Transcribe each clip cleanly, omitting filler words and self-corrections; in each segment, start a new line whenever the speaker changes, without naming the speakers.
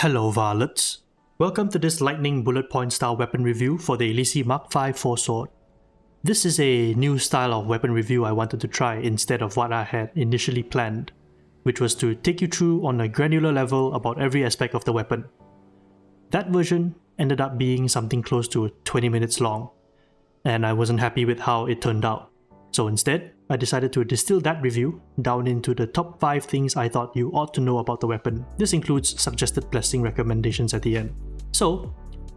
Hello varlets! Welcome to this lightning bullet point style weapon review for the Illisi Mark V 4 sword. This is a new style of weapon review I wanted to try instead of what I had initially planned, which was to take you through on a granular level about every aspect of the weapon. That version ended up being something close to 20 minutes long, and I wasn't happy with how it turned out. So instead, I decided to distill that review down into the top 5 things I thought you ought to know about the weapon. This includes suggested blessing recommendations at the end. So,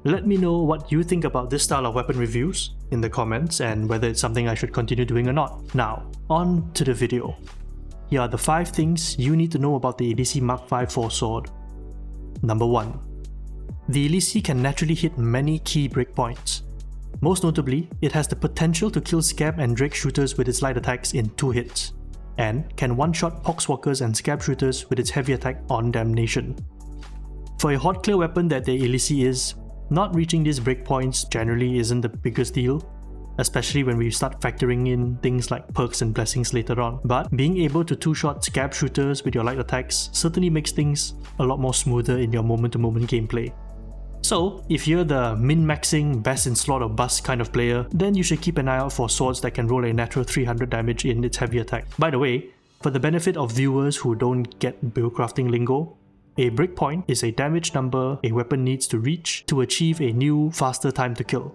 let me know what you think about this style of weapon reviews in the comments and whether it's something I should continue doing or not. Now, on to the video. Here are the 5 things you need to know about the Illisi Mark V 4 sword. Number 1. The Illisi can naturally hit many key breakpoints. Most notably, it has the potential to kill scab and drake shooters with its light attacks in 2 hits, and can one-shot poxwalkers and scab shooters with its heavy attack on damnation. For a hot clear weapon that the Illisi is, not reaching these breakpoints generally isn't the biggest deal, especially when we start factoring in things like perks and blessings later on, but being able to 2-shot scab shooters with your light attacks certainly makes things a lot more smoother in your moment-to-moment gameplay. So, if you're the min-maxing best in slot or bust kind of player, then you should keep an eye out for swords that can roll a natural 300 damage in its heavy attack. By the way, for the benefit of viewers who don't get buildcrafting lingo, a breakpoint is a damage number a weapon needs to reach to achieve a new, faster time to kill.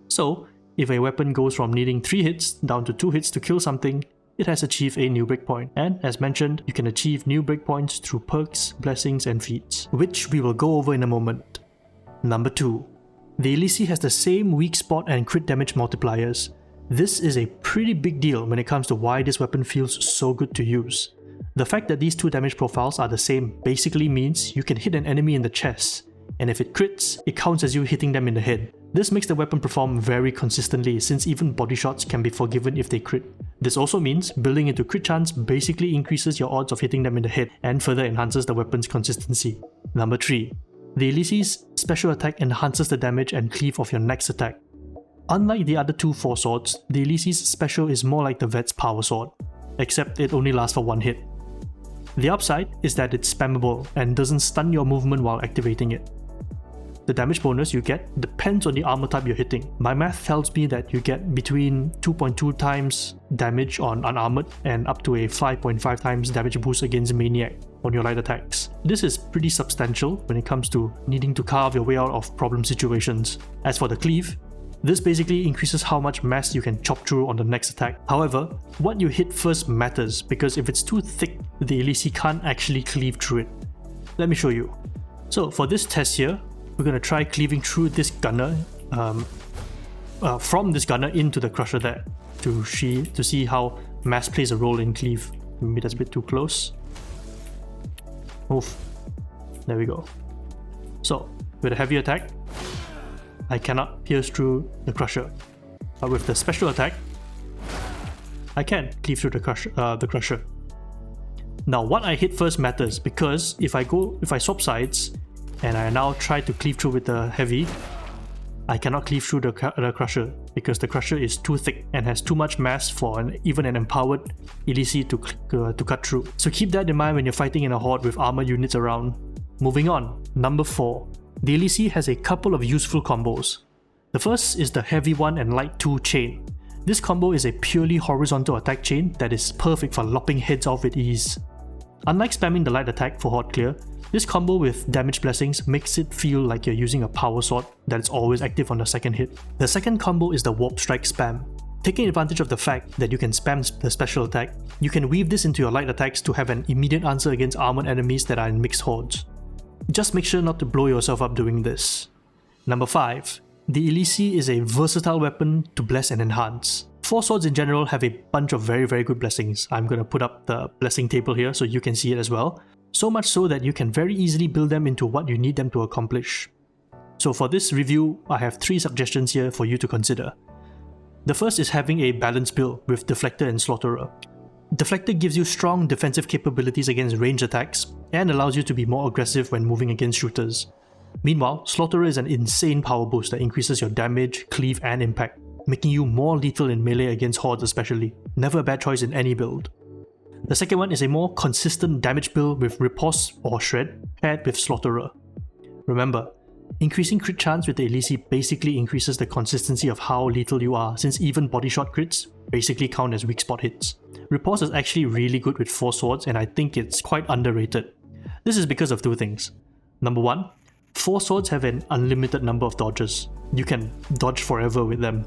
So, if a weapon goes from needing 3 hits down to 2 hits to kill something, it has achieved a new breakpoint. And as mentioned, you can achieve new breakpoints through perks, blessings and feats, which we will go over in a moment. Number 2. The Illisi has the same weak spot and crit damage multipliers. This is a pretty big deal when it comes to why this weapon feels so good to use. The fact that these 2 damage profiles are the same basically means you can hit an enemy in the chest, and if it crits, it counts as you hitting them in the head. This makes the weapon perform very consistently since even body shots can be forgiven if they crit. This also means building into crit chance basically increases your odds of hitting them in the head and further enhances the weapon's consistency. Number 3. The Illisi's special attack enhances the damage and cleave of your next attack. Unlike the other 2 4 swords, the Illisi's special is more like the Vet's power sword, except it only lasts for 1 hit. The upside is that it's spammable and doesn't stun your movement while activating it. The damage bonus you get depends on the armor type you're hitting. My math tells me that you get between 2.2 times damage on unarmored and up to a 5.5 times damage boost against Maniac on your light attacks. This is pretty substantial when it comes to needing to carve your way out of problem situations. As for the cleave, this basically increases how much mass you can chop through on the next attack. However, what you hit first matters because if it's too thick, the Illisi can't actually cleave through it. Let me show you. So for this test here, we're going to try cleaving through this gunner, from this gunner into the crusher there, to see how mass plays a role in cleave. Maybe that's a bit too close. Move. There we go. So, with a heavy attack, I cannot pierce through the crusher. But with the special attack, I can cleave through the crusher. Now, what I hit first matters because if I swap sides, and I now try to cleave through with the heavy, I cannot cleave through the crusher because the crusher is too thick and has too much mass for even an empowered Illisi to cut through. So keep that in mind when you're fighting in a horde with armored units around. Moving on, number 4. The Illisi has a couple of useful combos. The first is the heavy 1 and light 2 chain. This combo is a purely horizontal attack chain that is perfect for lopping heads off with ease. Unlike spamming the light attack for horde clear, this combo with damage blessings makes it feel like you're using a power sword that is always active on the second hit. The second combo is the warp strike spam. Taking advantage of the fact that you can spam the special attack, you can weave this into your light attacks to have an immediate answer against armored enemies that are in mixed hordes. Just make sure not to blow yourself up doing this. Number 5. The Illisi is a versatile weapon to bless and enhance. 4 swords in general have a bunch of very good blessings. I'm going to put up the blessing table here so you can see it as well. So much so that you can very easily build them into what you need them to accomplish. So for this review, I have 3 suggestions here for you to consider. The first is having a balanced build with Deflector and Slaughterer. Deflector gives you strong defensive capabilities against ranged attacks and allows you to be more aggressive when moving against shooters. Meanwhile, Slaughterer is an insane power boost that increases your damage, cleave and impact, making you more lethal in melee against hordes especially. Never a bad choice in any build. The second one is a more consistent damage build with Riposte or Shred paired with Slaughterer. Remember, increasing crit chance with the Illisi basically increases the consistency of how lethal you are, since even body shot crits basically count as weak spot hits. Riposte is actually really good with 4 swords, and I think it's quite underrated. This is because of 2 things. Number 1, 4 swords have an unlimited number of dodges. You can dodge forever with them.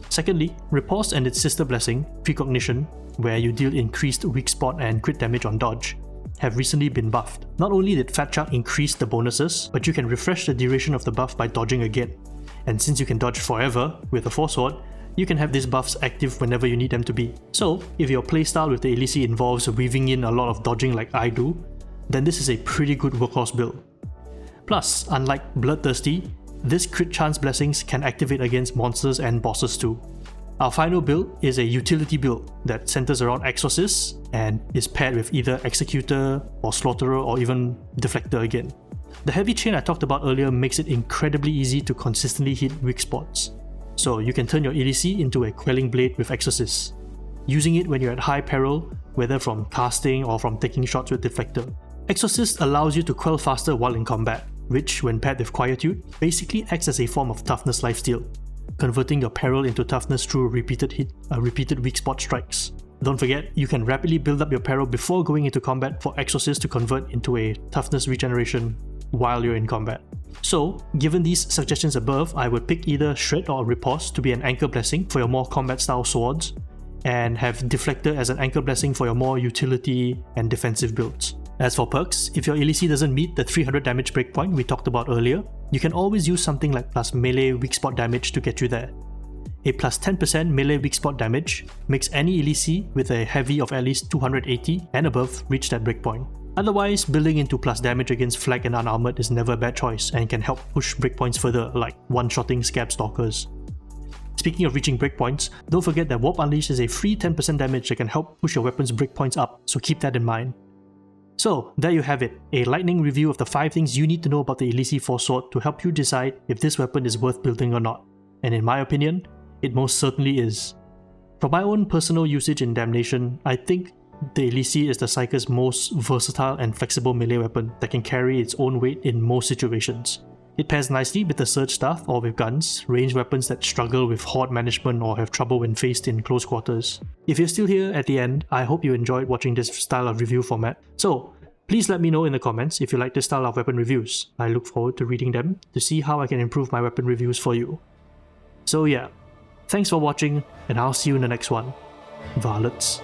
Secondly, Riposte and its sister blessing, Precognition, where you deal increased weak spot and crit damage on dodge, have recently been buffed. Not only did Fat Chuck increase the bonuses, but you can refresh the duration of the buff by dodging again. And since you can dodge forever with a 4 sword, you can have these buffs active whenever you need them to be. So, if your playstyle with the Illisi involves weaving in a lot of dodging like I do, then this is a pretty good workhorse build. Plus, unlike Bloodthirsty, this crit chance blessings can activate against monsters and bosses too. Our final build is a utility build that centers around Exorcist and is paired with either Executor or Slaughterer or even Deflector again. The heavy chain I talked about earlier makes it incredibly easy to consistently hit weak spots. So you can turn your Illisi into a Quelling Blade with Exorcist, using it when you're at high peril, whether from casting or from taking shots with Deflector. Exorcist allows you to quell faster while in combat, which, when paired with Quietude, basically acts as a form of toughness lifesteal, converting your peril into toughness through repeated weak spot strikes. Don't forget, you can rapidly build up your peril before going into combat for Exorcist to convert into a toughness regeneration while you're in combat. So, given these suggestions above, I would pick either Shred or Riposte to be an anchor blessing for your more combat style swords, and have Deflector as an anchor blessing for your more utility and defensive builds. As for perks, if your Illisi doesn't meet the 300 damage breakpoint we talked about earlier, you can always use something like plus melee weak spot damage to get you there. A plus 10% melee weak spot damage makes any Illisi with a heavy of at least 280 and above reach that breakpoint. Otherwise, building into plus damage against flag and unarmored is never a bad choice and can help push breakpoints further, like one-shotting Scab Stalkers. Speaking of reaching breakpoints, don't forget that Warp Unleash is a free 10% damage that can help push your weapon's breakpoints up, so keep that in mind. So, there you have it, a lightning review of the 5 things you need to know about the Illisi 4 sword to help you decide if this weapon is worth building or not. And in my opinion, it most certainly is. For my own personal usage in Damnation, I think the Illisi is the Psyker's most versatile and flexible melee weapon that can carry its own weight in most situations. It pairs nicely with the Surge Staff or with guns, ranged weapons that struggle with horde management or have trouble when faced in close quarters. If you're still here at the end, I hope you enjoyed watching this style of review format. So, please let me know in the comments if you like this style of weapon reviews. I look forward to reading them to see how I can improve my weapon reviews for you. So yeah, thanks for watching, and I'll see you in the next one. Varlets.